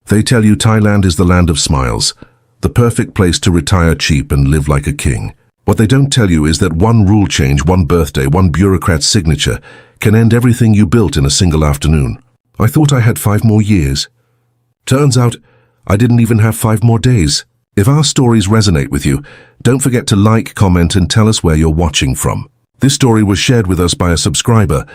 They tell you Thailand is the land of smiles, the perfect place to retire cheap and live like a king. What they don't tell you is that one rule change, one birthday, one bureaucrat's signature can end everything you built in a single afternoon. I thought I had 5 more years. Turns out, I didn't even have 5 more days. If our stories resonate with you, don't forget to like, comment, and tell us where you're watching from. This story was shared with us by a subscriber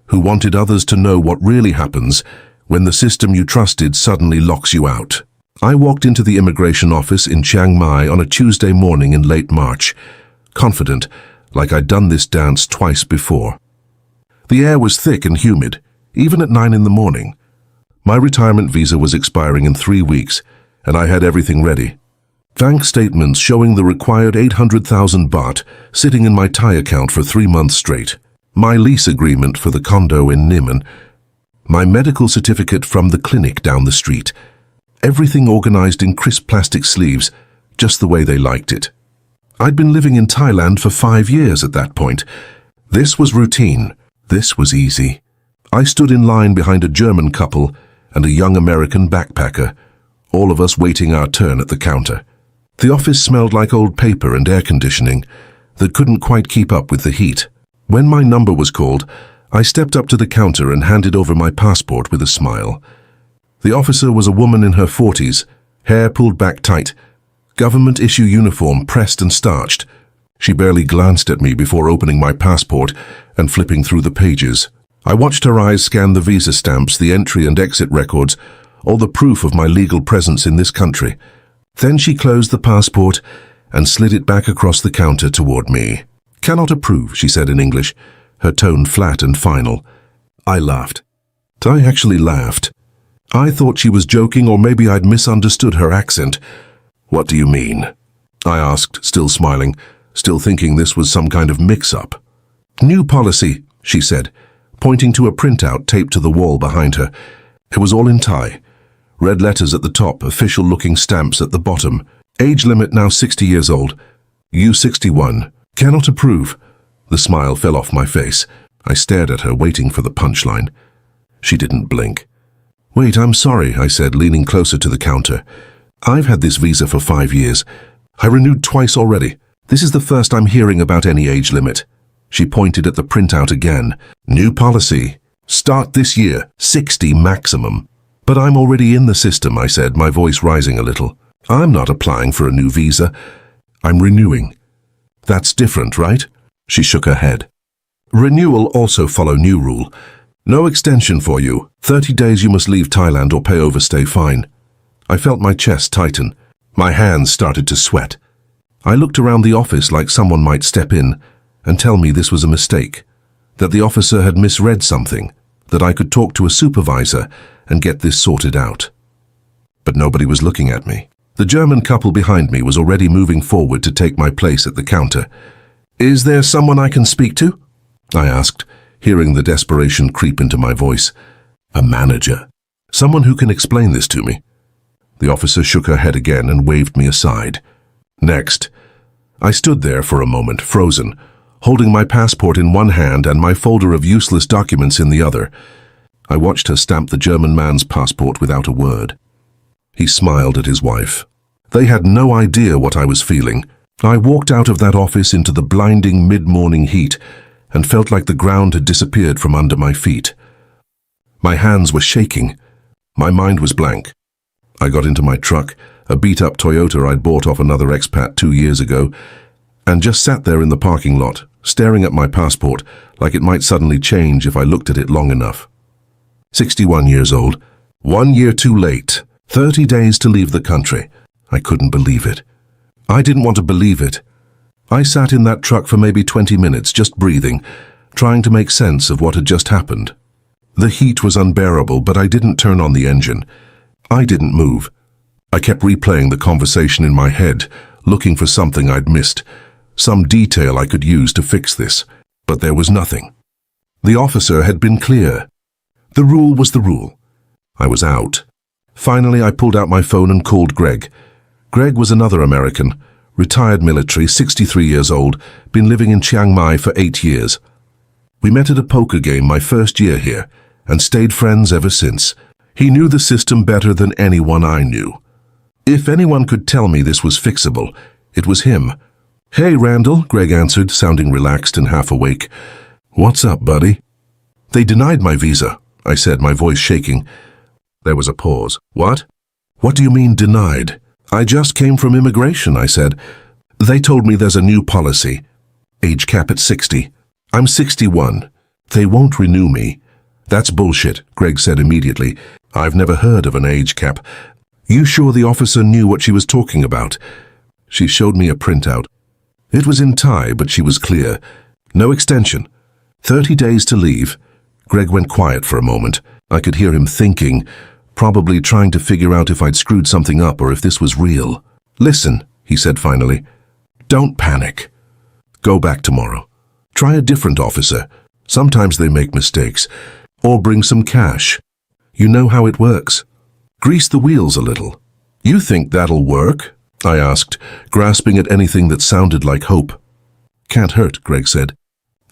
who wanted others to know what really happens when the system you trusted suddenly locks you out. I walked into the immigration office in Chiang Mai on a Tuesday morning in late March, confident, like I'd done this dance twice before. The air was thick and humid, even at 9 in the morning. My retirement visa was expiring in 3 weeks, and I had everything ready. Bank statements showing the required 800,000 baht sitting in my Thai account for 3 months straight. My lease agreement for the condo in Niman. My medical certificate from the clinic down the street. Everything organized in crisp plastic sleeves, just the way they liked it. I'd been living in Thailand for 5 years at that point. This was routine. This was easy. I stood in line behind a German couple and a young American backpacker, all of us waiting our turn at the counter. The office smelled like old paper and air conditioning that couldn't quite keep up with the heat. When my number was called, I stepped up to the counter and handed over my passport with a smile. The officer was a woman in her 40s, hair pulled back tight, government issue uniform pressed and starched. She barely glanced at me before opening my passport and flipping through the pages. I watched her eyes scan the visa stamps, the entry and exit records, all the proof of my legal presence in this country. Then she closed the passport and slid it back across the counter toward me. "Cannot approve," she said in English, her tone flat and final. I laughed. I actually laughed. I thought she was joking, or maybe I'd misunderstood her accent. "What do you mean?" I asked, still smiling, still thinking this was some kind of mix-up. "New policy," she said, pointing to a printout taped to the wall behind her. It was all in Thai. Red letters at the top, official-looking stamps at the bottom. Age limit now 60 years old. You 61. Cannot approve. The smile fell off my face. I stared at her, waiting for the punchline. She didn't blink. "Wait, I'm sorry," I said, leaning closer to the counter. "I've had this visa for 5 years. I renewed twice already. This is the first I'm hearing about any age limit." She pointed at the printout again. "New policy. Start this year, 60 maximum." "But I'm already in the system," I said, my voice rising a little. "I'm not applying for a new visa. I'm renewing." "That's different, right?" She shook her head. "Renewal also follow new rule. No extension for you. 30 days you must leave Thailand or pay overstay fine." I felt my chest tighten. My hands started to sweat. I looked around the office like someone might step in and tell me this was a mistake, that the officer had misread something, that I could talk to a supervisor and get this sorted out. But nobody was looking at me. The German couple behind me was already moving forward to take my place at the counter. "Is there someone I can speak to?" I asked, hearing the desperation creep into my voice. "A manager. Someone who can explain this to me." The officer shook her head again and waved me aside. "Next." I stood there for a moment, frozen, holding my passport in one hand and my folder of useless documents in the other. I watched her stamp the German man's passport without a word. He smiled at his wife. They had no idea what I was feeling. I walked out of that office into the blinding mid-morning heat and felt like the ground had disappeared from under my feet. My hands were shaking. My mind was blank. I got into my truck, a beat-up Toyota I'd bought off another expat 2 years ago, and just sat there in the parking lot, staring at my passport like it might suddenly change if I looked at it long enough. 61 years old, 1 year too late, 30 days to leave the country. I couldn't believe it. I didn't want to believe it. I sat in that truck for maybe 20 minutes, just breathing, trying to make sense of what had just happened. The heat was unbearable, but I didn't turn on the engine. I didn't move. I kept replaying the conversation in my head, looking for something I'd missed, some detail I could use to fix this, but there was nothing. The officer had been clear. The rule was the rule. I was out. Finally, I pulled out my phone and called Greg. Greg was another American, retired military, 63 years old, been living in Chiang Mai for 8 years. We met at a poker game my first year here, and stayed friends ever since. He knew the system better than anyone I knew. If anyone could tell me this was fixable, it was him. "Hey, Randall," Greg answered, sounding relaxed and half awake. "What's up, buddy?" "They denied my visa," I said, my voice shaking. There was a pause. "What? What do you mean, denied?" "I just came from immigration," I said. "They told me there's a new policy. Age cap at 60. I'm 61. They won't renew me." "That's bullshit," Greg said immediately. "I've never heard of an age cap. You sure the officer knew what she was talking about?" She showed me a printout. It was in Thai, but she was clear. No extension. 30 days to leave. Greg went quiet for a moment. I could hear him thinking, probably trying to figure out if I'd screwed something up or if this was real. "Listen," he said finally. "Don't panic. Go back tomorrow. Try a different officer. Sometimes they make mistakes. Or bring some cash. You know how it works. Grease the wheels a little." "You think that'll work?" I asked, grasping at anything that sounded like hope. "Can't hurt," Greg said.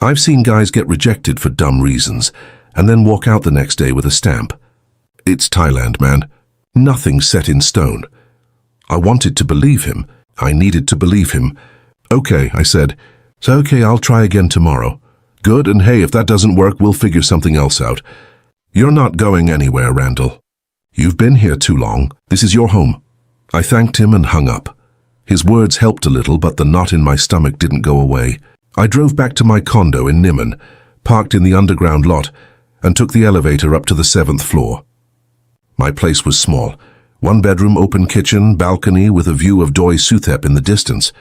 "I've seen guys get rejected for dumb reasons, and then walk out the next day with a stamp. It's Thailand, man. Nothing's set in stone." I wanted to believe him. I needed to believe him. "Okay," I said. "So okay, I'll try again tomorrow." "Good, and hey, if that doesn't work, we'll figure something else out. You're not going anywhere, Randall. You've been here too long. This is your home." I thanked him and hung up. His words helped a little, but the knot in my stomach didn't go away. I drove back to my condo in Nimon, parked in the underground lot, and took the elevator up to the 7th floor. My place was small. 1-bedroom open kitchen, balcony with a view of Doi Suthep in the distance.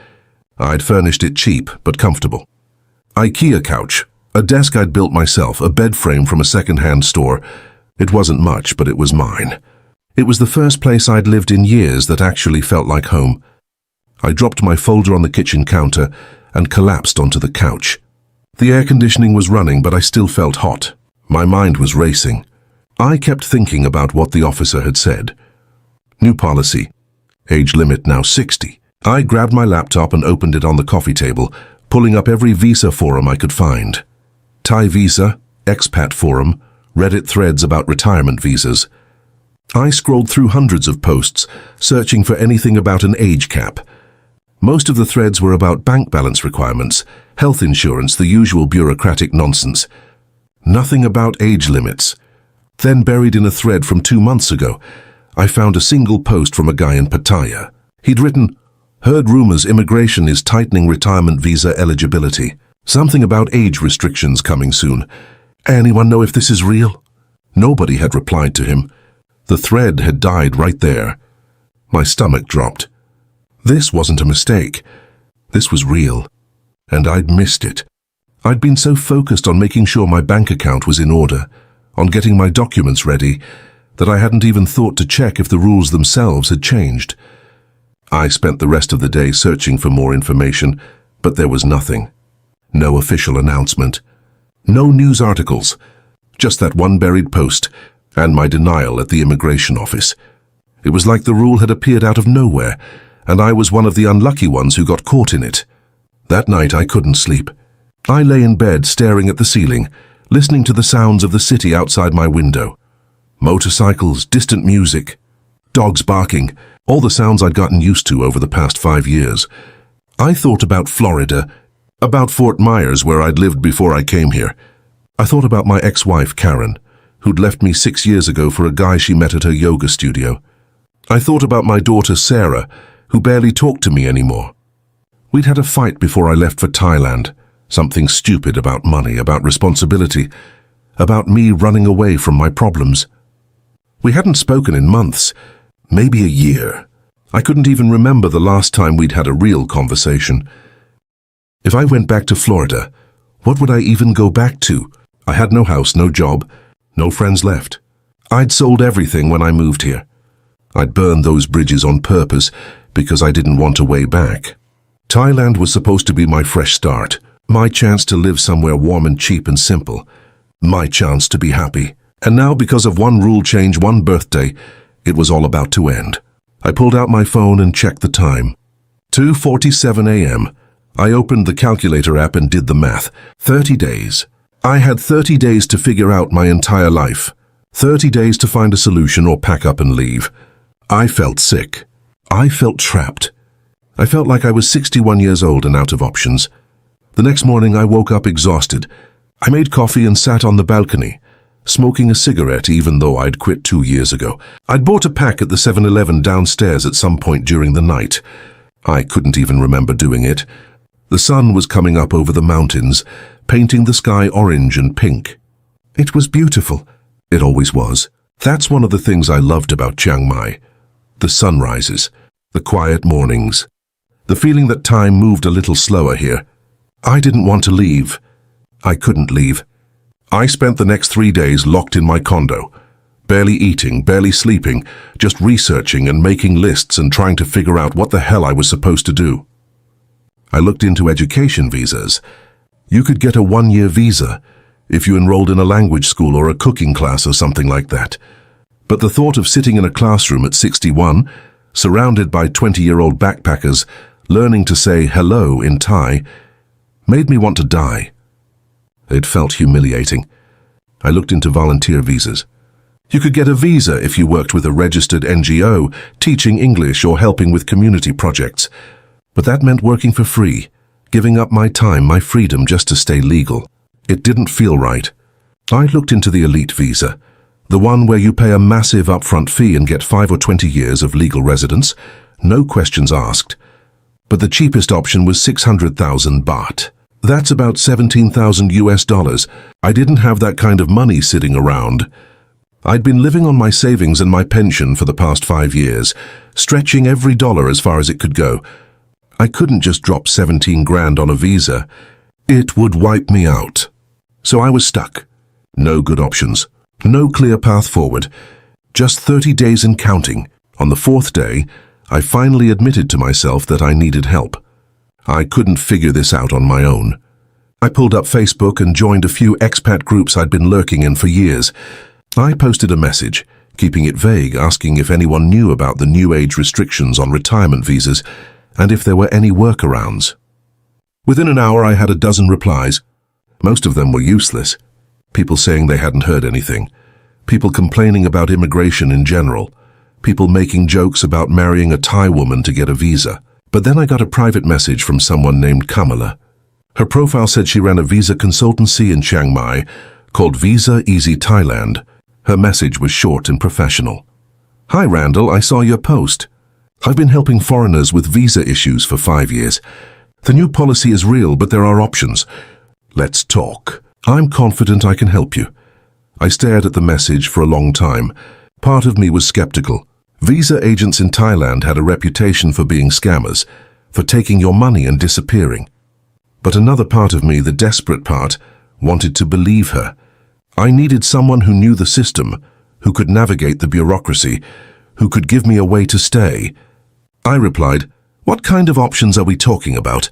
I'd furnished it cheap, but comfortable. IKEA couch, a desk I'd built myself, a bed frame from a second-hand store. It wasn't much, but it was mine. It was the first place I'd lived in years that actually felt like home. I dropped my folder on the kitchen counter and collapsed onto the couch. The air conditioning was running, but I still felt hot. My mind was racing. I kept thinking about what the officer had said. New policy. Age limit now 60. I grabbed my laptop and opened it on the coffee table, pulling up every visa forum I could find. Thai visa, expat forum, Reddit threads about retirement visas. I scrolled through hundreds of posts, searching for anything about an age cap. Most of the threads were about bank balance requirements, health insurance, the usual bureaucratic nonsense. Nothing about age limits. Then, buried in a thread from 2 months ago, I found a single post from a guy in Pattaya. He'd written, "Heard rumors immigration is tightening retirement visa eligibility. Something about age restrictions coming soon. Anyone know if this is real?" Nobody had replied to him. The thread had died right there. My stomach dropped. This wasn't a mistake. This was real. And I'd missed it. I'd been so focused on making sure my bank account was in order, on getting my documents ready, that I hadn't even thought to check if the rules themselves had changed. I spent the rest of the day searching for more information, but there was nothing. No official announcement. No news articles. Just that one buried post, and my denial at the immigration office. It was like the rule had appeared out of nowhere, and I was one of the unlucky ones who got caught in it. That night I couldn't sleep. I lay in bed staring at the ceiling, listening to the sounds of the city outside my window. Motorcycles, distant music, dogs barking, all the sounds I'd gotten used to over the past 5 years. I thought about Florida, about Fort Myers where I'd lived before I came here. I thought about my ex-wife, Karen, who'd left me 6 years ago for a guy she met at her yoga studio. I thought about my daughter, Sarah, who barely talked to me anymore. We'd had a fight before I left for Thailand. Something stupid about money, about responsibility, about me running away from my problems. We hadn't spoken in months, maybe a year. I couldn't even remember the last time we'd had a real conversation. If I went back to Florida, what would I even go back to? I had no house, no job, no friends left. I'd sold everything when I moved here. I'd burned those bridges on purpose because I didn't want a way back. Thailand was supposed to be my fresh start, my chance to live somewhere warm and cheap and simple, my chance to be happy. And now, because of one rule change, one birthday, it was all about to end. I pulled out my phone and checked the time. 2:47 a.m. I opened the calculator app and did the math. 30 days. I had 30 days to figure out my entire life. 30 days to find a solution or pack up and leave. I felt sick. I felt trapped. I felt like I was 61 years old and out of options. The next morning I woke up exhausted. I made coffee and sat on the balcony, smoking a cigarette even though I'd quit 2 years ago. I'd bought a pack at the 7-Eleven downstairs at some point during the night. I couldn't even remember doing it. The sun was coming up over the mountains, painting the sky orange and pink. It was beautiful. It always was. That's one of the things I loved about Chiang Mai. The sunrises, the quiet mornings, the feeling that time moved a little slower here. I didn't want to leave. I couldn't leave. I spent the next 3 days locked in my condo, barely eating, barely sleeping, just researching and making lists and trying to figure out what the hell I was supposed to do. I looked into education visas. You could get a 1-year visa if you enrolled in a language school or a cooking class or something like that. But the thought of sitting in a classroom at 61, surrounded by 20-year-old backpackers, learning to say hello in Thai, made me want to die. It felt humiliating. I looked into volunteer visas. You could get a visa if you worked with a registered NGO, teaching English or helping with community projects. But that meant working for free, giving up my time, my freedom just to stay legal. It didn't feel right. I looked into the elite visa, the one where you pay a massive upfront fee and get 5 or 20 years of legal residence, no questions asked. But the cheapest option was 600,000 baht. That's about 17,000 US dollars. I didn't have that kind of money sitting around. I'd been living on my savings and my pension for the past 5 years, stretching every dollar as far as it could go. I couldn't just drop 17 grand on a visa. It would wipe me out. So I was stuck. No good options. No clear path forward. Just 30 days and counting. On the 4th day, I finally admitted to myself that I needed help. I couldn't figure this out on my own. I pulled up Facebook and joined a few expat groups I'd been lurking in for years. I posted a message, keeping it vague, asking if anyone knew about the new age restrictions on retirement visas and if there were any workarounds. Within an hour I had a dozen replies. Most of them were useless. People saying they hadn't heard anything. People complaining about immigration in general. People making jokes about marrying a Thai woman to get a visa. But then I got a private message from someone named Kamala. Her profile said she ran a visa consultancy in Chiang Mai called Visa Easy Thailand. Her message was short and professional. Hi Randall, I saw your post. I've been helping foreigners with visa issues for 5 years. The new policy is real, but there are options. Let's talk. I'm confident I can help you. I stared at the message for a long time. Part of me was skeptical. Visa agents in Thailand had a reputation for being scammers, for taking your money and disappearing. But another part of me, the desperate part, wanted to believe her. I needed someone who knew the system, who could navigate the bureaucracy, who could give me a way to stay. I replied, "What kind of options are we talking about?"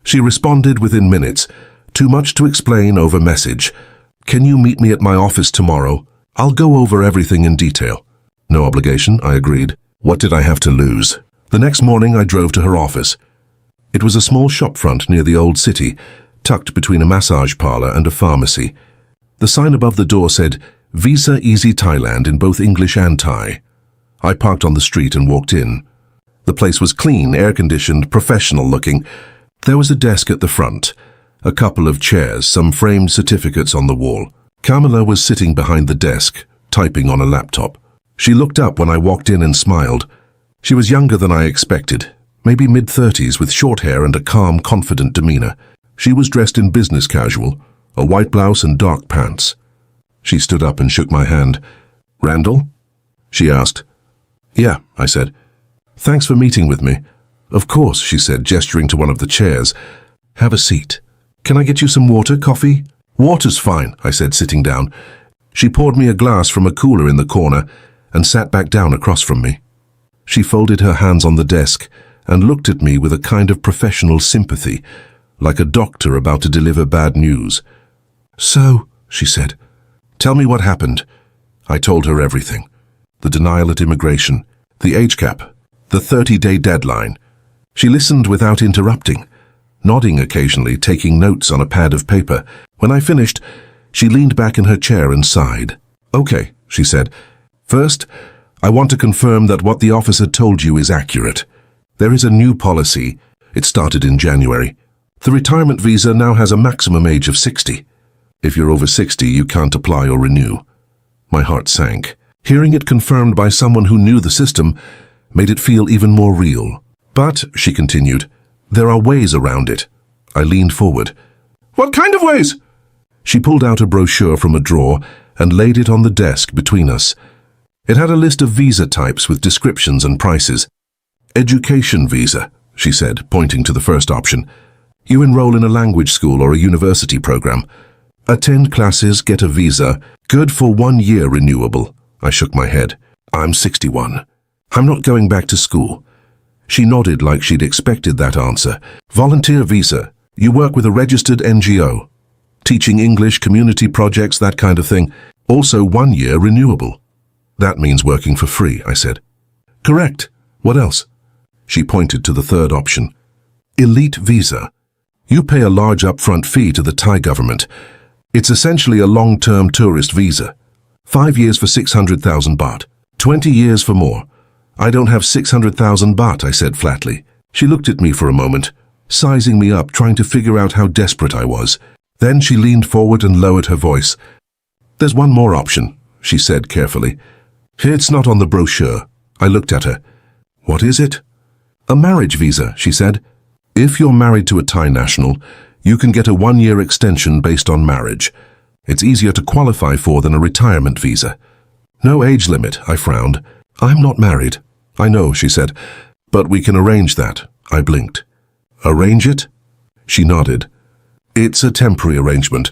She responded within minutes. "Too much to explain over message. Can you meet me at my office tomorrow? I'll go over everything in detail." No obligation, I agreed. What did I have to lose? The next morning I drove to her office. It was a small shopfront near the old city, tucked between a massage parlor and a pharmacy. The sign above the door said, "Visa Easy Thailand" in both English and Thai. I parked on the street and walked in. The place was clean, air-conditioned, professional-looking. There was a desk at the front, a couple of chairs, some framed certificates on the wall. Kamala was sitting behind the desk, typing on a laptop. She looked up when I walked in and smiled. She was younger than I expected, maybe mid-30s with short hair and a calm, confident demeanor. She was dressed in business casual, a white blouse and dark pants. She stood up and shook my hand. "Randall?" she asked. "Yeah," I said. "Thanks for meeting with me." "Of course," she said, gesturing to one of the chairs. "Have a seat. Can I get you some water, coffee?" "Water's fine," I said, sitting down. She poured me a glass from a cooler in the corner and sat back down across from me. She folded her hands on the desk and looked at me with a kind of professional sympathy, like a doctor about to deliver bad news. "So," she said, "tell me what happened." I told her everything. The denial at immigration, the age cap, the 30-day deadline. She listened without interrupting, nodding occasionally, taking notes on a pad of paper. When I finished, she leaned back in her chair and sighed. "Okay," she said. "First, I want to confirm that what the officer told you is accurate. There is a new policy. It started in January. The retirement visa now has a maximum age of 60. If you're over 60, you can't apply or renew." My heart sank. Hearing it confirmed by someone who knew the system made it feel even more real. "But," she continued, "there are ways around it." I leaned forward. "What kind of ways?" She pulled out a brochure from a drawer and laid it on the desk between us. It had a list of visa types with descriptions and prices. "Education visa," she said, pointing to the first option. "You enroll in a language school or a university program. Attend classes, get a visa, good for 1 year renewable." I shook my head. "I'm 61. I'm not going back to school." She nodded like she'd expected that answer. "Volunteer visa. You work with a registered NGO. Teaching English, community projects, that kind of thing. Also 1 year renewable." "That means working for free," I said. "Correct. What else?" She pointed to the third option. "Elite visa. You pay a large upfront fee to the Thai government. It's essentially a long-term tourist visa. 5 years for 600,000 baht. 20 years for more." "I don't have 600,000 baht," I said flatly. She looked at me for a moment, sizing me up, trying to figure out how desperate I was. Then she leaned forward and lowered her voice. "There's one more option," she said carefully. "It's not on the brochure." I looked at her. "What is it?" "A marriage visa," she said. "If you're married to a Thai national, you can get a 1-year extension based on marriage. It's easier to qualify for than a retirement visa." "No age limit," I frowned. "I'm not married." "I know," she said, "but we can arrange that." I blinked. "Arrange it?" She nodded. "It's a temporary arrangement.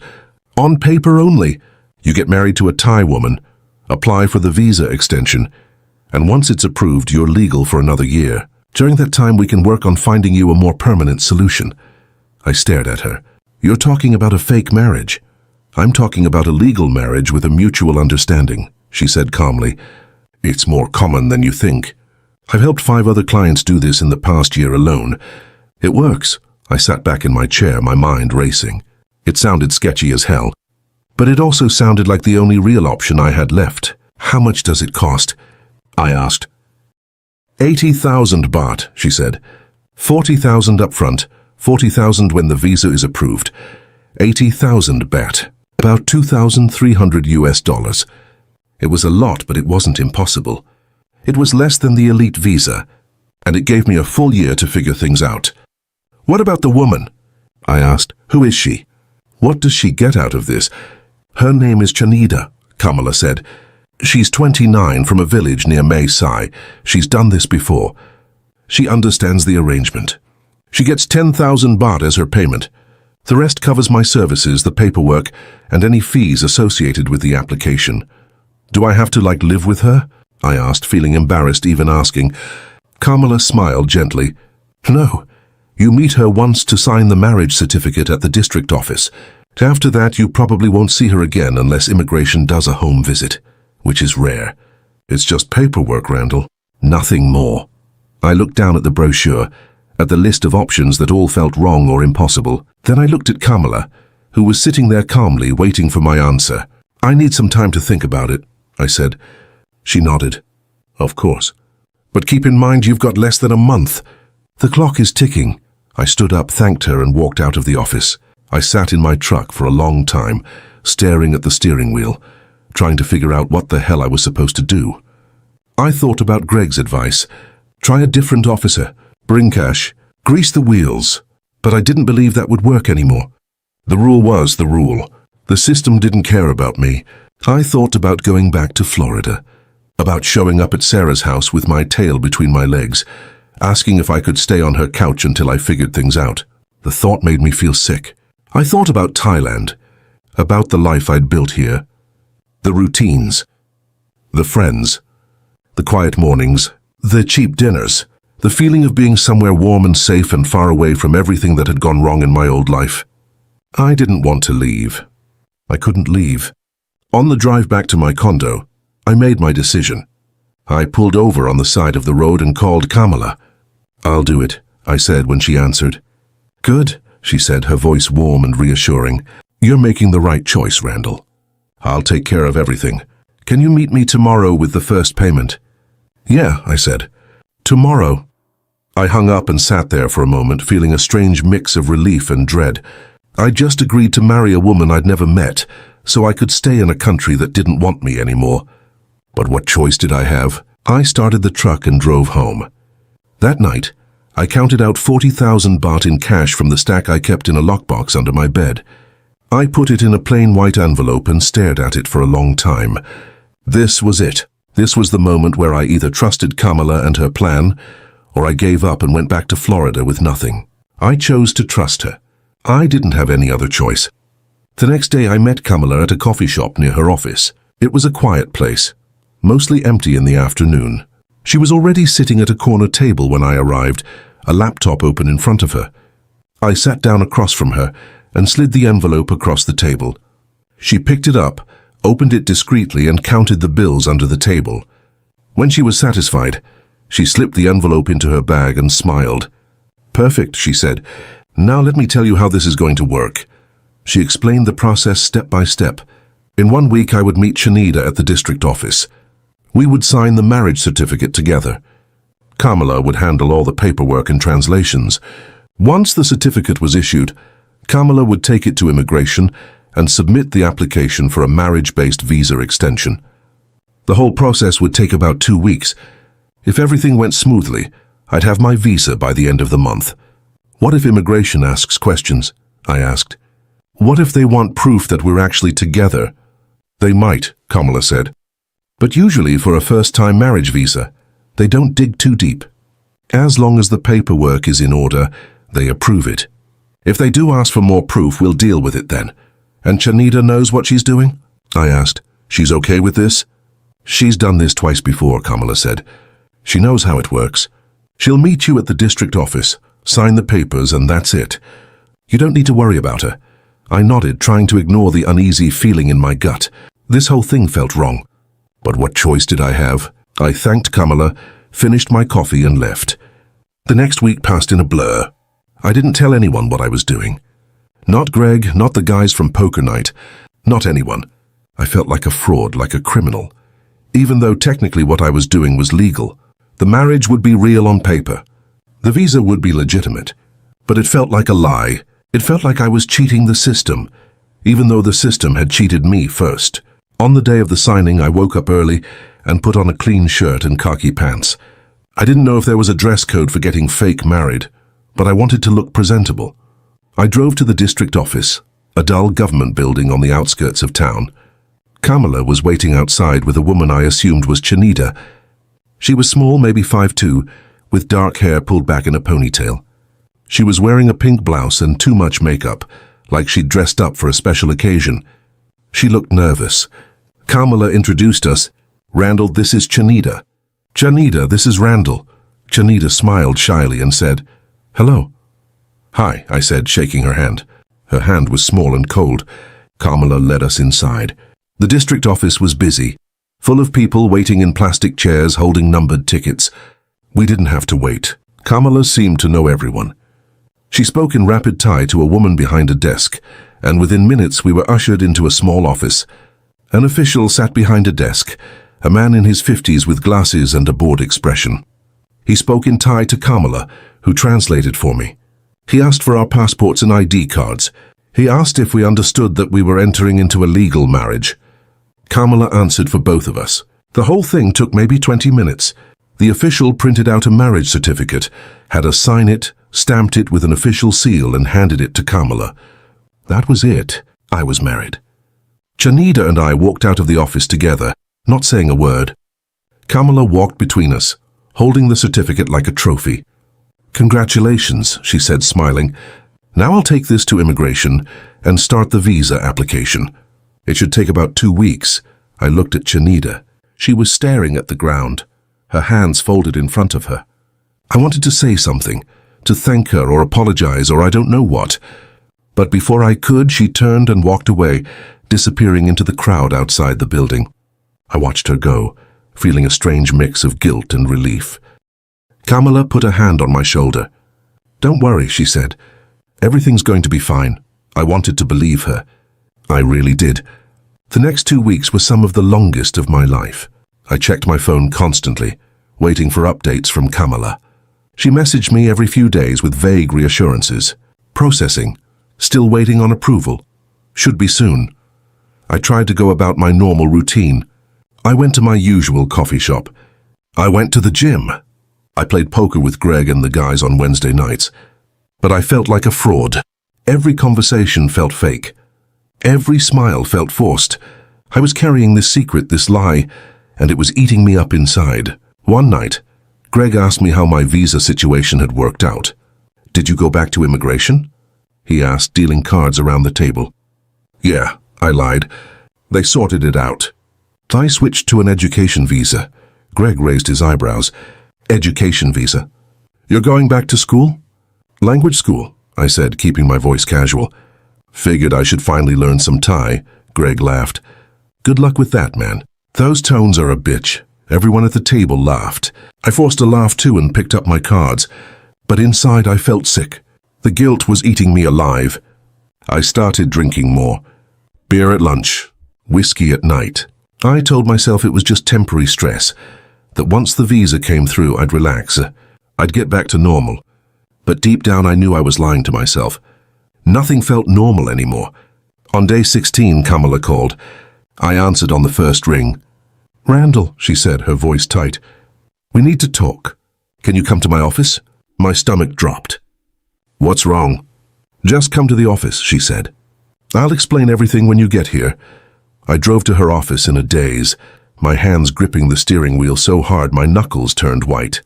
On paper only. You get married to a Thai woman, apply for the visa extension, and once it's approved, you're legal for another year. During that time, we can work on finding you a more permanent solution." I stared at her. "You're talking about a fake marriage." "I'm talking about a legal marriage with a mutual understanding," she said calmly. "It's more common than you think. I've helped 5 other clients do this in the past year alone. It works." I sat back in my chair, my mind racing. It sounded sketchy as hell, but it also sounded like the only real option I had left. "How much does it cost?" I asked. 80,000 baht, she said. 40,000 upfront, 40,000 when the visa is approved. 80,000 baht, about $2,300. It was a lot, but it wasn't impossible. It was less than the elite visa, and it gave me a full year to figure things out. "What about the woman?" I asked. "Who is she? What does she get out of this?" "Her name is Chanida," Kamala said. "She's 29 from a village near Mae Sai. She's done this before. She understands the arrangement. She gets 10,000 baht as her payment. The rest covers my services, the paperwork, and any fees associated with the application." "Do I have to, live with her?" I asked, feeling embarrassed even asking. Kamala smiled gently. "No. You meet her once to sign the marriage certificate at the district office. After that, you probably won't see her again unless immigration does a home visit, which is rare. It's just paperwork, Randall. Nothing more." I looked down at the brochure, at the list of options that all felt wrong or impossible. Then I looked at Kamala, who was sitting there calmly waiting for my answer. "I need some time to think about it," I said. She nodded. "Of course. But keep in mind you've got less than a month. The clock is ticking." I stood up, thanked her, and walked out of the office. I sat in my truck for a long time, staring at the steering wheel, trying to figure out what the hell I was supposed to do. I thought about Greg's advice. Try a different officer, bring cash, grease the wheels. But I didn't believe that would work anymore. The rule was the rule. The system didn't care about me. I thought about going back to Florida, about showing up at Sarah's house with my tail between my legs, asking if I could stay on her couch until I figured things out. The thought made me feel sick. I thought about Thailand, about the life I'd built here, the routines, the friends, the quiet mornings, the cheap dinners, the feeling of being somewhere warm and safe and far away from everything that had gone wrong in my old life. I didn't want to leave. I couldn't leave. On the drive back to my condo, I made my decision. I pulled over on the side of the road and called Kamala. "I'll do it," I said when she answered. "Good," she said, her voice warm and reassuring. "You're making the right choice, Randall. I'll take care of everything. "Can you meet me tomorrow with the first payment?" "Yeah," I said. "Tomorrow." I hung up and sat there for a moment, feeling a strange mix of relief and dread. I'd just agreed to marry a woman I'd never met, so I could stay in a country that didn't want me anymore. But what choice did I have? I started the truck and drove home. That night, I counted out 40,000 baht in cash from the stack I kept in a lockbox under my bed. I put it in a plain white envelope and stared at it for a long time. This was it. This was the moment where I either trusted Kamala and her plan, or I gave up and went back to Florida with nothing. I chose to trust her. I didn't have any other choice. The next day I met Kamala at a coffee shop near her office. It was a quiet place, mostly empty in the afternoon. She was already sitting at a corner table when I arrived, a laptop open in front of her. I sat down across from her and slid the envelope across the table. She picked it up, opened it discreetly and counted the bills under the table. When she was satisfied, she slipped the envelope into her bag and smiled. "Perfect," she said. "Now let me tell you how this is going to work." She explained the process step by step. In 1 week I would meet Shanida at the district office. We would sign the marriage certificate together. Kamala would handle all the paperwork and translations. Once the certificate was issued, Kamala would take it to immigration and submit the application for a marriage-based visa extension. The whole process would take about 2 weeks. If everything went smoothly, I'd have my visa by the end of the month. "What if immigration asks questions?" I asked. "What if they want proof that we're actually together?" "They might," Kamala said. "But usually for a first-time marriage visa, they don't dig too deep. As long as the paperwork is in order, they approve it. If they do ask for more proof, we'll deal with it then." "And Shanida knows what she's doing?" I asked. "She's okay with this?" "She's done this twice before," Kamala said. "She knows how it works. She'll meet you at the district office, sign the papers, and that's it. You don't need to worry about her." I nodded, trying to ignore the uneasy feeling in my gut. This whole thing felt wrong. But what choice did I have? I thanked Kamala, finished my coffee and left. The next week passed in a blur. I didn't tell anyone what I was doing. Not Greg, not the guys from poker night, not anyone. I felt like a fraud, like a criminal. Even though technically what I was doing was legal. The marriage would be real on paper. The visa would be legitimate. But it felt like a lie. It felt like I was cheating the system, even though the system had cheated me first. On the day of the signing, I woke up early and put on a clean shirt and khaki pants. I didn't know if there was a dress code for getting fake married, but I wanted to look presentable. I drove to the district office, a dull government building on the outskirts of town. Kamala was waiting outside with a woman I assumed was Shanida. She was small, maybe 5'2", with dark hair pulled back in a ponytail. She was wearing a pink blouse and too much makeup, like she'd dressed up for a special occasion. She looked nervous. Kamala introduced us. "Randall, this is Shanida." "Shanida, this is Randall." Shanida smiled shyly and said, "Hello." "Hi," I said, shaking her hand. Her hand was small and cold. Kamala led us inside. The district office was busy, full of people waiting in plastic chairs holding numbered tickets. We didn't have to wait. Kamala seemed to know everyone. She spoke in rapid Thai to a woman behind a desk, and within minutes we were ushered into a small office. An official sat behind a desk, a man in his 50s with glasses and a bored expression. He spoke in Thai to Kamala, who translated for me. He asked for our passports and ID cards. He asked if we understood that we were entering into a legal marriage. Kamala answered for both of us. The whole thing took maybe 20 minutes. The official printed out a marriage certificate, had us sign it, stamped it with an official seal and handed it to Kamala. That was it. I was married. Shanida and I walked out of the office together, not saying a word. Kamala walked between us, holding the certificate like a trophy. "Congratulations," she said, smiling. "Now I'll take this to immigration and start the visa application. It should take about 2 weeks." I looked at Shanida. She was staring at the ground, her hands folded in front of her. I wanted to say something, to thank her or apologize or I don't know what. But before I could, she turned and walked away, disappearing into the crowd outside the building. I watched her go, feeling a strange mix of guilt and relief. Kamala put a hand on my shoulder. "Don't worry," she said. "Everything's going to be fine." I wanted to believe her. I really did. The next 2 weeks were some of the longest of my life. I checked my phone constantly, waiting for updates from Kamala. She messaged me every few days with vague reassurances. Processing. Still waiting on approval. Should be soon. I tried to go about my normal routine. I went to my usual coffee shop. I went to the gym. I played poker with Greg and the guys on Wednesday nights. But I felt like a fraud. Every conversation felt fake. Every smile felt forced. I was carrying this secret, this lie, and it was eating me up inside. One night, Greg asked me how my visa situation had worked out. "Did you go back to immigration?" he asked, dealing cards around the table. "Yeah," I lied. "They sorted it out." I switched to an education visa. Greg raised his eyebrows. "Education visa? You're going back to school?" "Language school," I said, keeping my voice casual. "Figured I should finally learn some Thai," Greg laughed. "Good luck with that, man. Those tones are a bitch." Everyone at the table laughed. I forced a laugh too and picked up my cards. But inside I felt sick. The guilt was eating me alive. I started drinking more. Beer at lunch. Whiskey at night. I told myself it was just temporary stress. That once the visa came through, I'd relax. I'd get back to normal. But deep down I knew I was lying to myself. Nothing felt normal anymore. On day 16, Kamala called. I answered on the first ring. "Randall," she said, her voice tight. "We need to talk. Can you come to my office?" My stomach dropped. "What's wrong?" "Just come to the office," she said. "I'll explain everything when you get here." I drove to her office in a daze, my hands gripping the steering wheel so hard my knuckles turned white.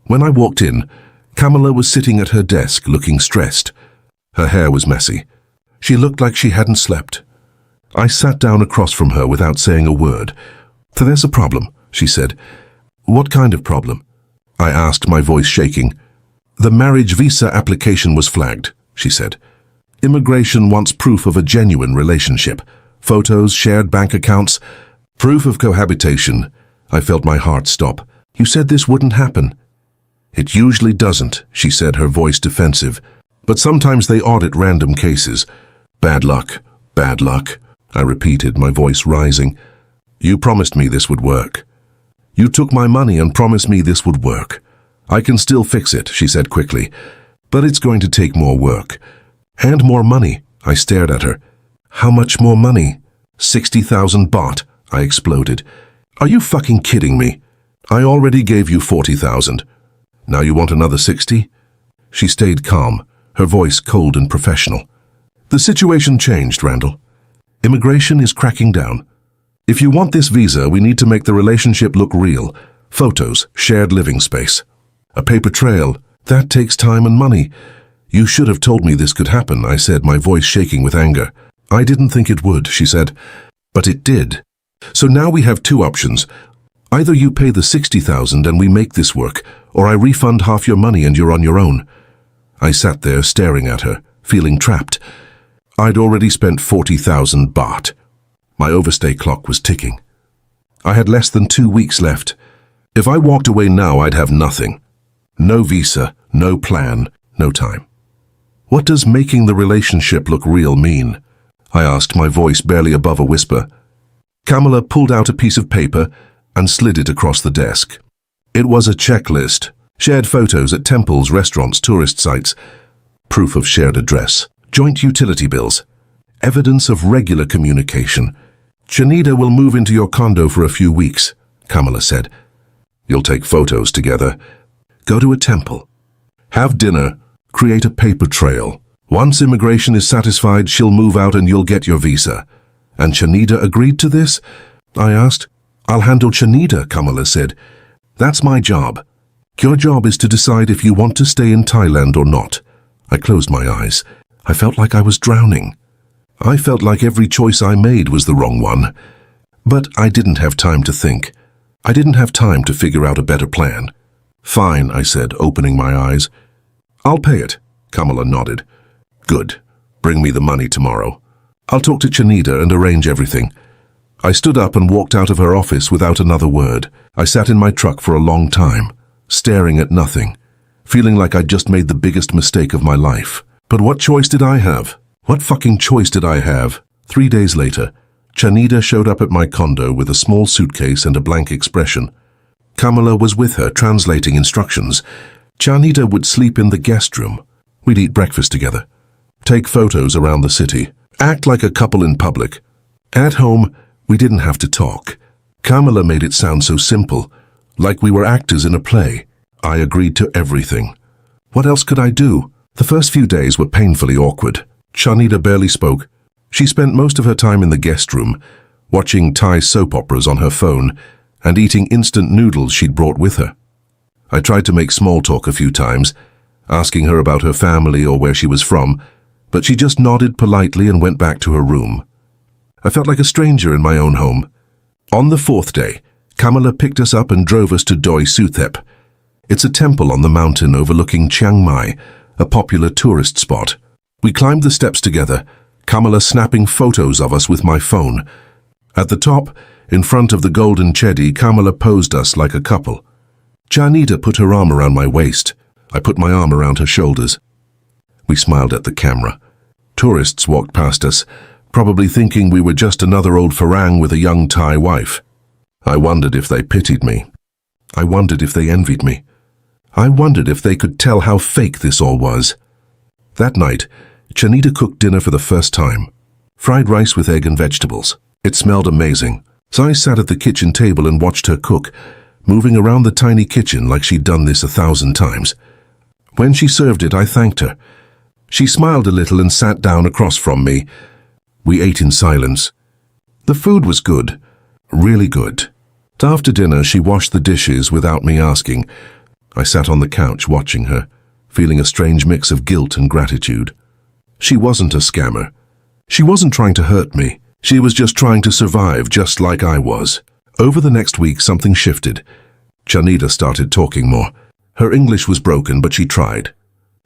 When I walked in, Kamala was sitting at her desk looking stressed. Her hair was messy. She looked like she hadn't slept. I sat down across from her without saying a word. "There's a problem," she said. "What kind of problem?" I asked, my voice shaking. "The marriage visa application was flagged," she said. "Immigration wants proof of a genuine relationship. Photos, shared bank accounts, proof of cohabitation." I felt my heart stop. "You said this wouldn't happen." "It usually doesn't," she said, her voice defensive. "But sometimes they audit random cases. Bad luck, bad luck," I repeated, my voice rising. "You promised me this would work. You took my money and promised me this would work. I can still fix it," she said quickly. "But it's going to take more work. And more money." I stared at her. "How much more money?" 60,000 baht, I exploded. "Are you fucking kidding me? I already gave you 40,000. Now you want another 60? She stayed calm, her voice cold and professional. "The situation changed, Randall. Immigration is cracking down. If you want this visa, we need to make the relationship look real. Photos, shared living space. A paper trail, that takes time and money. You should have told me this could happen," I said, my voice shaking with anger. "I didn't think it would," she said. "But it did. So now we have two options. Either you pay the 60,000 and we make this work, or I refund half your money and you're on your own." I sat there staring at her, feeling trapped. I'd already spent 40,000 baht. My overstay clock was ticking. I had less than 2 weeks left. If I walked away now, I'd have nothing. No visa, no plan, no time. "What does making the relationship look real mean?" I asked, my voice barely above a whisper. Kamala pulled out a piece of paper and slid it across the desk. It was a checklist. Shared photos at temples, restaurants, tourist sites. Proof of shared address. Joint utility bills. Evidence of regular communication. "Chanida will move into your condo for a few weeks," Kamala said. "You'll take photos together. Go to a temple. Have dinner. Create a paper trail. Once immigration is satisfied, she'll move out and you'll get your visa." "And Chanida agreed to this?" I asked. "I'll handle Chanida," Kamala said. "That's my job. Your job is to decide if you want to stay in Thailand or not." I closed my eyes. I felt like I was drowning. I felt like every choice I made was the wrong one. But I didn't have time to think. I didn't have time to figure out a better plan. "Fine," I said, opening my eyes. "I'll pay it," Kamala nodded. "Good. Bring me the money tomorrow. I'll talk to Chanida and arrange everything." I stood up and walked out of her office without another word. I sat in my truck for a long time, staring at nothing, feeling like I'd just made the biggest mistake of my life. But what choice did I have? What fucking choice did I have? 3 days later, Chanida showed up at my condo with a small suitcase and a blank expression. Kamala was with her, translating instructions. Chanida would sleep in the guest room. We'd eat breakfast together, take photos around the city, act like a couple in public. At home, we didn't have to talk. Kamala made it sound so simple, like we were actors in a play. I agreed to everything. What else could I do? The first few days were painfully awkward. Chanida barely spoke. She spent most of her time in the guest room, watching Thai soap operas on her phone and eating instant noodles she'd brought with her. I tried to make small talk a few times, asking her about her family or where she was from, but she just nodded politely and went back to her room. I felt like a stranger in my own home. On the fourth day, Kamala picked us up and drove us to Doi Suthep. It's a temple on the mountain overlooking Chiang Mai, a popular tourist spot. We climbed the steps together, Kamala snapping photos of us with my phone. At the top, in front of the golden chedi, Kamala posed us like a couple. Chanida put her arm around my waist. I put my arm around her shoulders. We smiled at the camera. Tourists walked past us, probably thinking we were just another old Farang with a young Thai wife. I wondered if they pitied me. I wondered if they envied me. I wondered if they could tell how fake this all was. That night, Chanida cooked dinner for the first time. Fried rice with egg and vegetables. It smelled amazing. So I sat at the kitchen table and watched her cook, moving around the tiny kitchen like she'd done this 1,000 times. When she served it, I thanked her. She smiled a little and sat down across from me. We ate in silence. The food was good, really good. After dinner, she washed the dishes without me asking. I sat on the couch watching her, feeling a strange mix of guilt and gratitude. She wasn't a scammer. She wasn't trying to hurt me. She was just trying to survive, just like I was. Over the next week, something shifted. Chanida started talking more. Her English was broken, but she tried.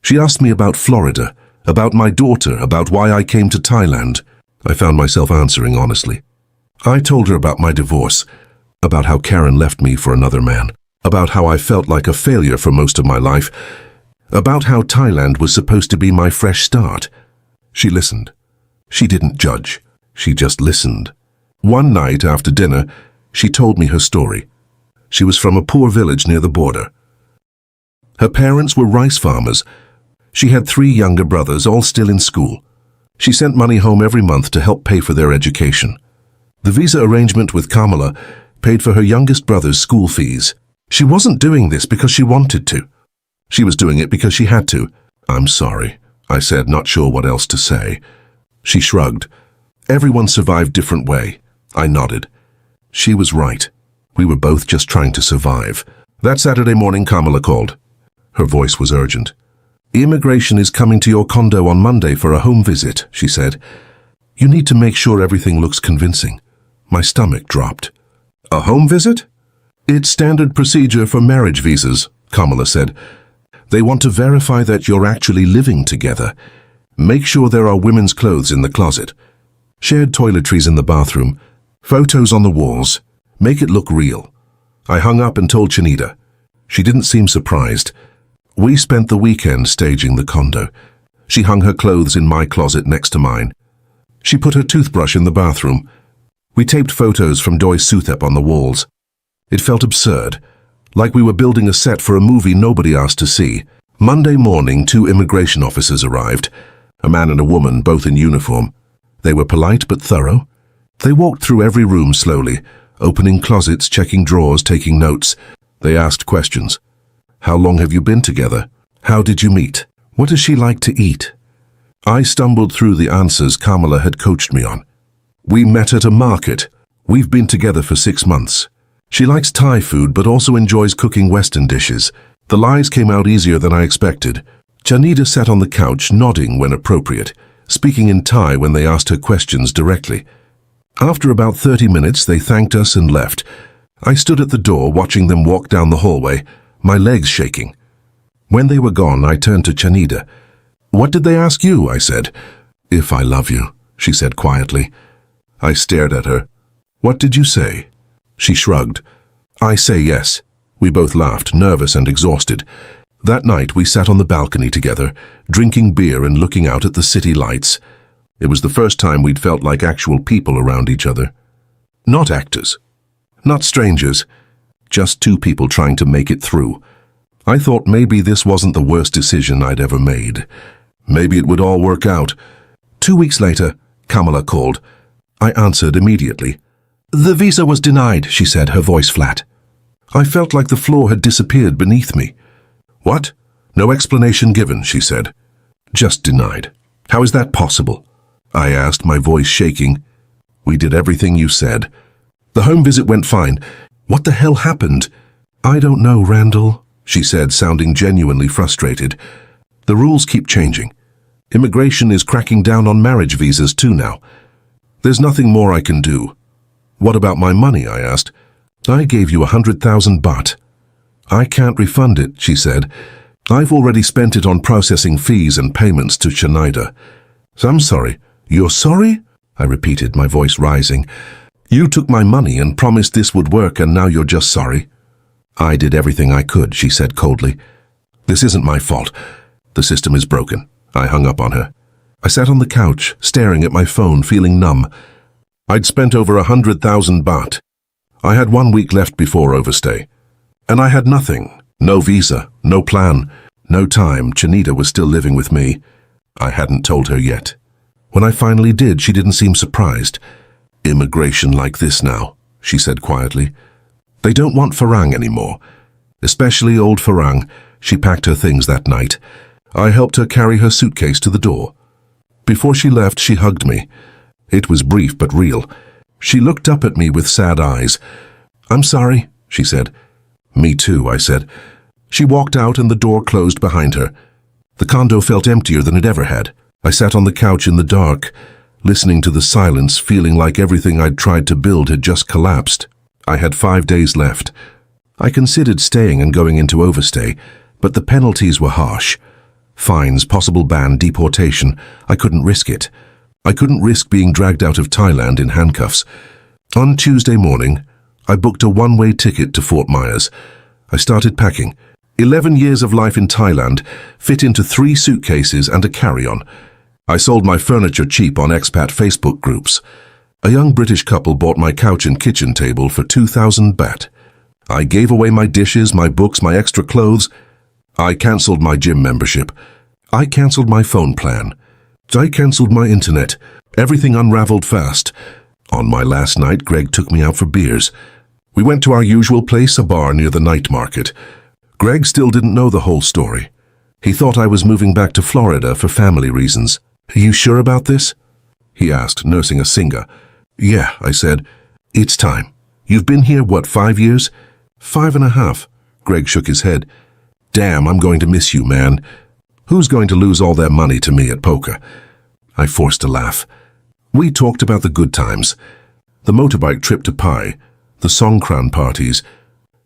She asked me about Florida, about my daughter, about why I came to Thailand. I found myself answering honestly. I told her about my divorce, about how Karen left me for another man, about how I felt like a failure for most of my life, about how Thailand was supposed to be my fresh start. She listened. She didn't judge. She just listened. One night after dinner, she told me her story. She was from a poor village near the border. Her parents were rice farmers. She had 3 younger brothers, all still in school. She sent money home every month to help pay for their education. The visa arrangement with Kamala paid for her youngest brother's school fees. She wasn't doing this because she wanted to. She was doing it because she had to. "I'm sorry," I said, not sure what else to say. She shrugged. Everyone survived different way. I nodded. She was right. We were both just trying to survive. That Saturday morning, Kamala called. Her voice was urgent. "Immigration is coming to your condo on Monday for a home visit," she said. "You need to make sure everything looks convincing." My stomach dropped. "A home visit?" "It's standard procedure for marriage visas," Kamala said. "They want to verify that you're actually living together. Make sure there are women's clothes in the closet. Shared toiletries in the bathroom. Photos on the walls. Make it look real." I hung up and told Chanida. She didn't seem surprised. We spent the weekend staging the condo. She hung her clothes in my closet next to mine. She put her toothbrush in the bathroom. We taped photos from Doi Suthep on the walls. It felt absurd, like we were building a set for a movie nobody asked to see. Monday morning, 2 immigration officers arrived, a man and a woman, both in uniform. They were polite but thorough. They walked through every room slowly, opening closets, checking drawers, taking notes. They asked questions. "How long have you been together? How did you meet? What does she like to eat?" I stumbled through the answers Kamala had coached me on. "We met at a market. We've been together for 6 months. She likes Thai food but also enjoys cooking Western dishes." The lies came out easier than I expected. Chanida sat on the couch, nodding when appropriate, speaking in Thai when they asked her questions directly. After about 30 minutes, they thanked us and left. I stood at the door watching them walk down the hallway, my legs shaking. When they were gone, I turned to Chanida. "What did they ask you?" I said. "If I love you," she said quietly. I stared at her. "What did you say?" She shrugged. "I say yes." We both laughed, nervous and exhausted. That night we sat on the balcony together, drinking beer and looking out at the city lights. It was the first time we'd felt like actual people around each other. Not actors. Not strangers. Just two people trying to make it through. I thought maybe this wasn't the worst decision I'd ever made. Maybe it would all work out. 2 weeks later, Kamala called. I answered immediately. "The visa was denied," she said, her voice flat. I felt like the floor had disappeared beneath me. "What?" "No explanation given," she said. "Just denied." "How is that possible?" I asked, my voice shaking. "We did everything you said. The home visit went fine. What the hell happened?" "I don't know, Randall," she said, sounding genuinely frustrated. "The rules keep changing. Immigration is cracking down on marriage visas too now. There's nothing more I can do." "What about my money?" I asked. "I gave you 100,000 baht." "I can't refund it," she said. "I've already spent it on processing fees and payments to Schneider." "I'm sorry." "You're sorry?" I repeated, my voice rising. "You took my money and promised this would work, and now you're just sorry?" "I did everything I could," she said coldly. "This isn't my fault. The system is broken." I hung up on her. I sat on the couch, staring at my phone, feeling numb. I'd spent over 100,000 baht. I had 1 week left before overstay. And I had nothing. No visa, no plan, no time. Chanita was still living with me. I hadn't told her yet. When I finally did, she didn't seem surprised. "Immigration like this now," she said quietly. "They don't want Farang anymore. Especially old Farang." She packed her things that night. I helped her carry her suitcase to the door. Before she left, she hugged me. It was brief but real. She looked up at me with sad eyes. "I'm sorry," she said. "Me too," I said. She walked out and the door closed behind her. The condo felt emptier than it ever had. I sat on the couch in the dark, listening to the silence, feeling like everything I'd tried to build had just collapsed. I had 5 days left. I considered staying and going into overstay, but the penalties were harsh. Fines, possible ban, deportation. I couldn't risk it. I couldn't risk being dragged out of Thailand in handcuffs. On Tuesday morning, I booked a one-way ticket to Fort Myers. I started packing. 11 years of life in Thailand fit into 3 suitcases and a carry-on. I sold my furniture cheap on expat Facebook groups. A young British couple bought my couch and kitchen table for 2,000 baht. I gave away my dishes, my books, my extra clothes. I cancelled my gym membership. I cancelled my phone plan. I cancelled my internet. Everything unraveled fast. On my last night, Greg took me out for beers. We went to our usual place, a bar near the night market. Greg still didn't know the whole story. He thought I was moving back to Florida for family reasons. "Are you sure about this?" he asked, nursing a singer. "Yeah," I said. "It's time. You've been here, what, 5 years?" 5.5. Greg shook his head. "Damn, I'm going to miss you, man. Who's going to lose all their money to me at poker?" I forced a laugh. We talked about the good times. The motorbike trip to Pai, the Songkran parties,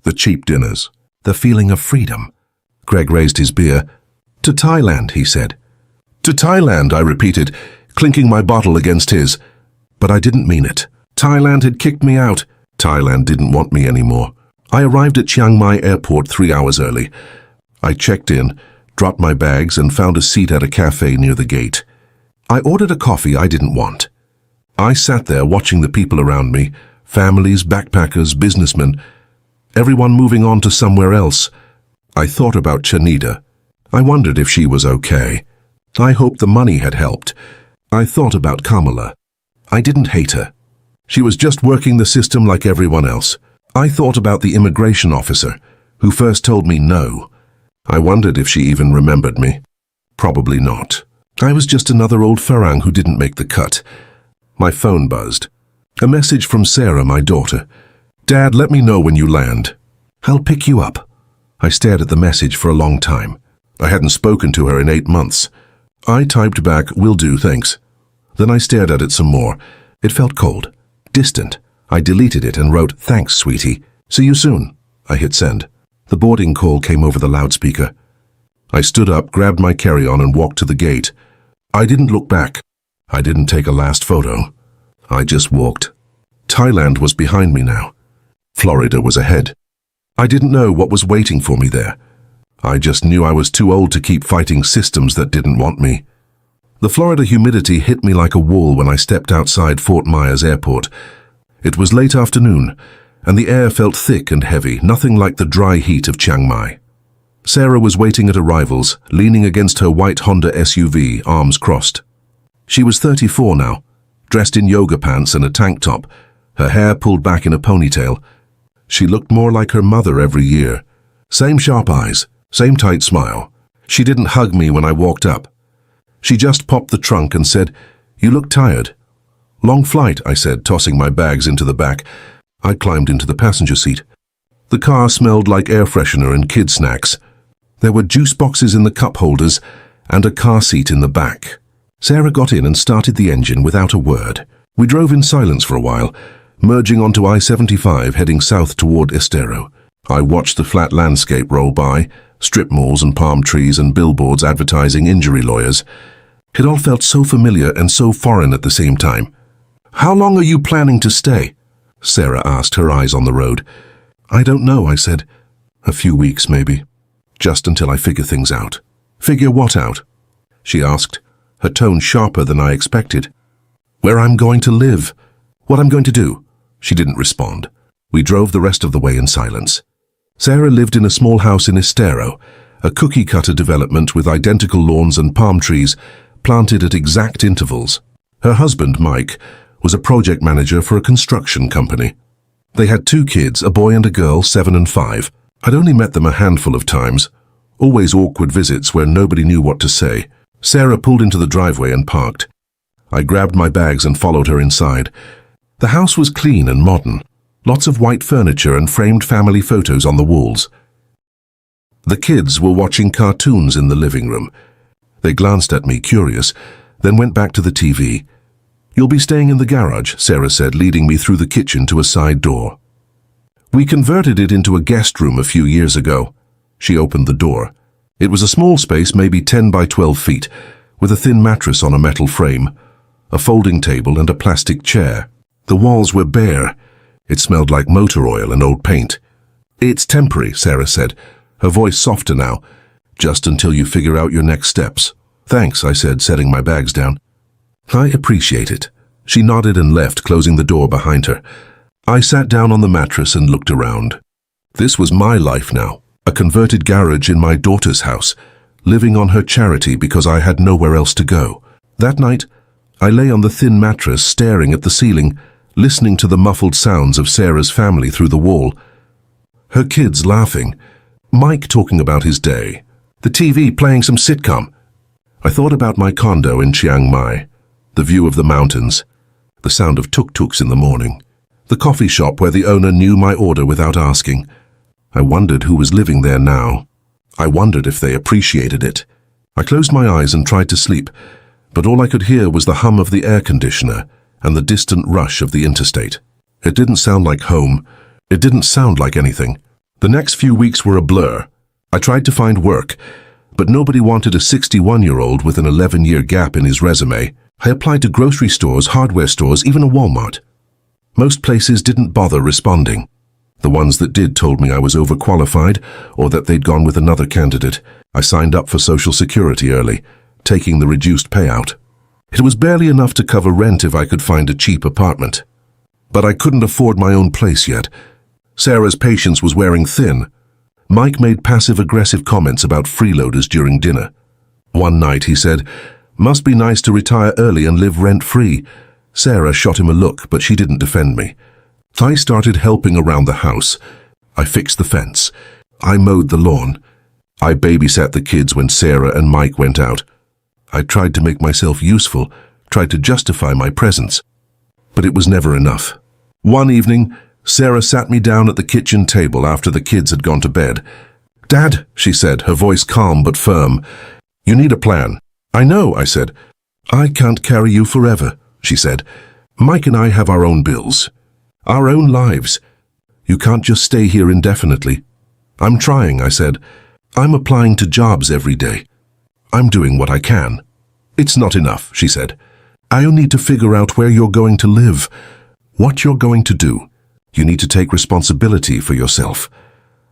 the cheap dinners, the feeling of freedom. Greg raised his beer. "To Thailand," he said. "To Thailand," I repeated, clinking my bottle against his. But I didn't mean it. Thailand had kicked me out. Thailand didn't want me anymore. I arrived at Chiang Mai airport 3 hours early. I checked in, dropped my bags, and found a seat at a cafe near the gate. I ordered a coffee I didn't want. I sat there watching the people around me, families, backpackers, businessmen, everyone moving on to somewhere else. I thought about Chanita. I wondered if she was okay. I hoped the money had helped. I thought about Kamala. I didn't hate her. She was just working the system like everyone else. I thought about the immigration officer, who first told me no. I wondered if she even remembered me. Probably not. I was just another old Farang who didn't make the cut. My phone buzzed. A message from Sarah, my daughter. "Dad, let me know when you land. I'll pick you up." I stared at the message for a long time. I hadn't spoken to her in 8 months. I typed back, "Will do, thanks." Then I stared at it some more. It felt cold, distant. I deleted it and wrote, "Thanks, sweetie. See you soon." I hit send. The boarding call came over the loudspeaker. I stood up, grabbed my carry-on, and walked to the gate. I didn't look back. I didn't take a last photo. I just walked. Thailand was behind me now. Florida was ahead. I didn't know what was waiting for me there. I just knew I was too old to keep fighting systems that didn't want me. The Florida humidity hit me like a wall when I stepped outside Fort Myers Airport. It was late afternoon, and the air felt thick and heavy, nothing like the dry heat of Chiang Mai. Sarah was waiting at arrivals, leaning against her white Honda SUV, arms crossed. She was 34 now, dressed in yoga pants and a tank top, her hair pulled back in a ponytail. She looked more like her mother every year. Same sharp eyes, same tight smile. She didn't hug me when I walked up. She just popped the trunk and said, "You look tired." "Long flight," I said, tossing my bags into the back. I climbed into the passenger seat. The car smelled like air freshener and kid snacks. There were juice boxes in the cup holders and a car seat in the back. Sarah got in and started the engine without a word. We drove in silence for a while, merging onto I-75 heading south toward Estero. I watched the flat landscape roll by, strip malls and palm trees and billboards advertising injury lawyers. It all felt so familiar and so foreign at the same time. "How long are you planning to stay?" Sarah asked, her eyes on the road. "I don't know," I said. "A few weeks, maybe. Just until I figure things out." "Figure what out?" she asked, her tone sharper than I expected. "Where I'm going to live. What I'm going to do." She didn't respond. We drove the rest of the way in silence. Sarah lived in a small house in Estero, a cookie-cutter development with identical lawns and palm trees planted at exact intervals. Her husband, Mike, was a project manager for a construction company. They had 2 kids, a boy and a girl, 7 and 5. I'd only met them a handful of times, always awkward visits where nobody knew what to say. Sarah pulled into the driveway and parked. I grabbed my bags and followed her inside. The house was clean and modern, lots of white furniture and framed family photos on the walls. The kids were watching cartoons in the living room. They glanced at me, curious, then went back to the TV. "You'll be staying in the garage," Sarah said, leading me through the kitchen to a side door. "We converted it into a guest room a few years ago." She opened the door. It was a small space, maybe 10 by 12 feet, with a thin mattress on a metal frame, a folding table and a plastic chair. The walls were bare. It smelled like motor oil and old paint. "It's temporary," Sarah said, her voice softer now, "just until you figure out your next steps." "Thanks," I said, setting my bags down. "I appreciate it." She nodded and left, closing the door behind her. I sat down on the mattress and looked around. This was my life now, a converted garage in my daughter's house, living on her charity because I had nowhere else to go. That night, I lay on the thin mattress staring at the ceiling, listening to the muffled sounds of Sarah's family through the wall. Her kids laughing, Mike talking about his day, the TV playing some sitcom. I thought about my condo in Chiang Mai, the view of the mountains, the sound of tuk-tuks in the morning, the coffee shop where the owner knew my order without asking. I wondered who was living there now. I wondered if they appreciated it. I closed my eyes and tried to sleep, but all I could hear was the hum of the air conditioner and the distant rush of the interstate. It didn't sound like home. It didn't sound like anything. The next few weeks were a blur. I tried to find work, but nobody wanted a 61-year-old with an 11-year gap in his resume. I applied to grocery stores, hardware stores, even a Walmart. Most places didn't bother responding. The ones that did told me I was overqualified or that they'd gone with another candidate. I signed up for Social Security early, taking the reduced payout. It was barely enough to cover rent if I could find a cheap apartment. But I couldn't afford my own place yet. Sarah's patience was wearing thin. Mike made passive-aggressive comments about freeloaders during dinner. One night he said, "Must be nice to retire early and live rent-free." Sarah shot him a look, but she didn't defend me. I started helping around the house. I fixed the fence. I mowed the lawn. I babysat the kids when Sarah and Mike went out. I tried to make myself useful, tried to justify my presence. But it was never enough. One evening, Sarah sat me down at the kitchen table after the kids had gone to bed. "Dad," she said, her voice calm but firm, "you need a plan." "I know," I said. "I can't carry you forever," she said. "Mike and I have our own bills, our own lives. You can't just stay here indefinitely." "I'm trying," I said. "I'm applying to jobs every day. I'm doing what I can." "It's not enough," she said. "I need to figure out where you're going to live, what you're going to do. You need to take responsibility for yourself."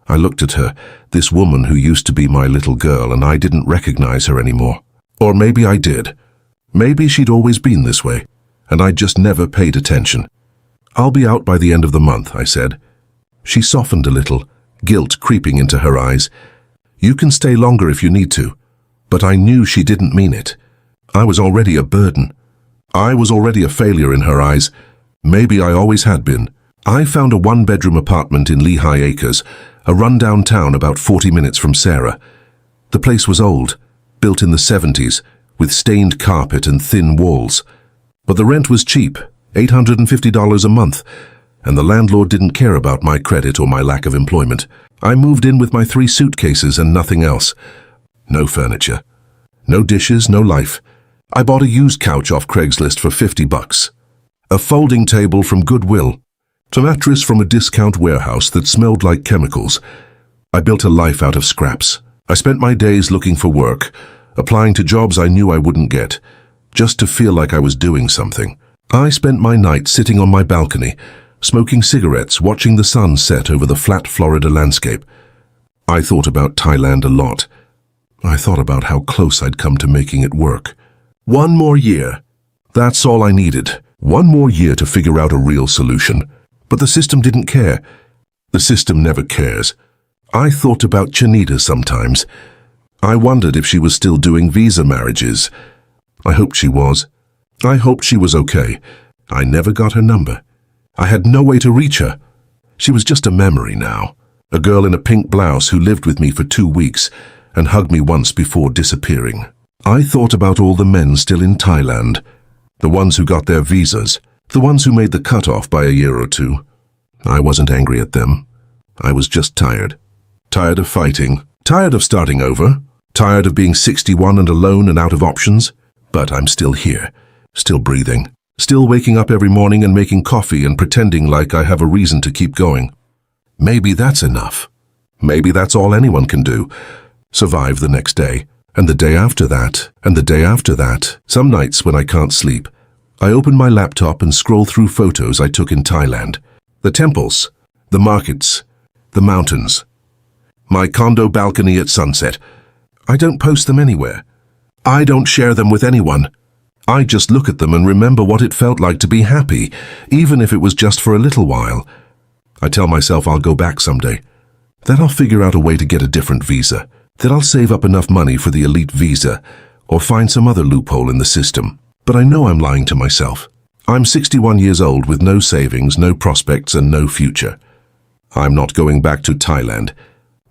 I looked at her, this woman who used to be my little girl, and I didn't recognize her anymore. Or maybe I did. Maybe she'd always been this way, and I'd just never paid attention. "I'll be out by the end of the month," I said. She softened a little, guilt creeping into her eyes. "You can stay longer if you need to." But I knew she didn't mean it. I was already a burden. I was already a failure in her eyes. Maybe I always had been. I found a one-bedroom apartment in Lehigh Acres, a rundown town about 40 minutes from Sarah. The place was old, built in the 70s, with stained carpet and thin walls. But the rent was cheap, $850 a month, and the landlord didn't care about my credit or my lack of employment. I moved in with my 3 suitcases and nothing else. No furniture. No dishes, no life. I bought a used couch off Craigslist for $50. A folding table from Goodwill. A mattress from a discount warehouse that smelled like chemicals. I built a life out of scraps. I spent my days looking for work, applying to jobs I knew I wouldn't get, just to feel like I was doing something. I spent my nights sitting on my balcony, smoking cigarettes, watching the sun set over the flat Florida landscape. I thought about Thailand a lot. I thought about how close I'd come to making it work. 1 more year. That's all I needed. 1 more year to figure out a real solution. But the system didn't care. The system never cares. I thought about Chanita sometimes. I wondered if she was still doing visa marriages. I hoped she was. I hoped she was okay. I never got her number. I had no way to reach her. She was just a memory now. A girl in a pink blouse who lived with me for 2 weeks and hugged me once before disappearing. I thought about all the men still in Thailand, the ones who got their visas, the ones who made the cutoff by a year or 2. I wasn't angry at them. I was just tired. Tired of fighting. Tired of starting over. Tired of being 61 and alone and out of options. But I'm still here. Still breathing. Still waking up every morning and making coffee and pretending like I have a reason to keep going. Maybe that's enough. Maybe that's all anyone can do. Survive the next day. And the day after that. And the day after that. Some nights when I can't sleep, I open my laptop and scroll through photos I took in Thailand. The temples, the markets, the mountains. My condo balcony at sunset. I don't post them anywhere. I don't share them with anyone. I just look at them and remember what it felt like to be happy, even if it was just for a little while. I tell myself I'll go back someday. That I'll figure out a way to get a different visa. That I'll save up enough money for the elite visa, or find some other loophole in the system. But I know I'm lying to myself. I'm 61 years old with no savings, no prospects, and no future. I'm not going back to Thailand.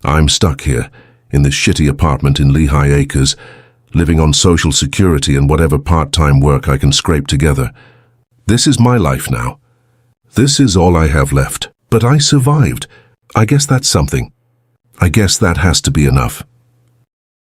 I'm stuck here, in this shitty apartment in Lehigh Acres, living on Social Security and whatever part-time work I can scrape together. This is my life now. This is all I have left. But I survived. I guess that's something. I guess that has to be enough.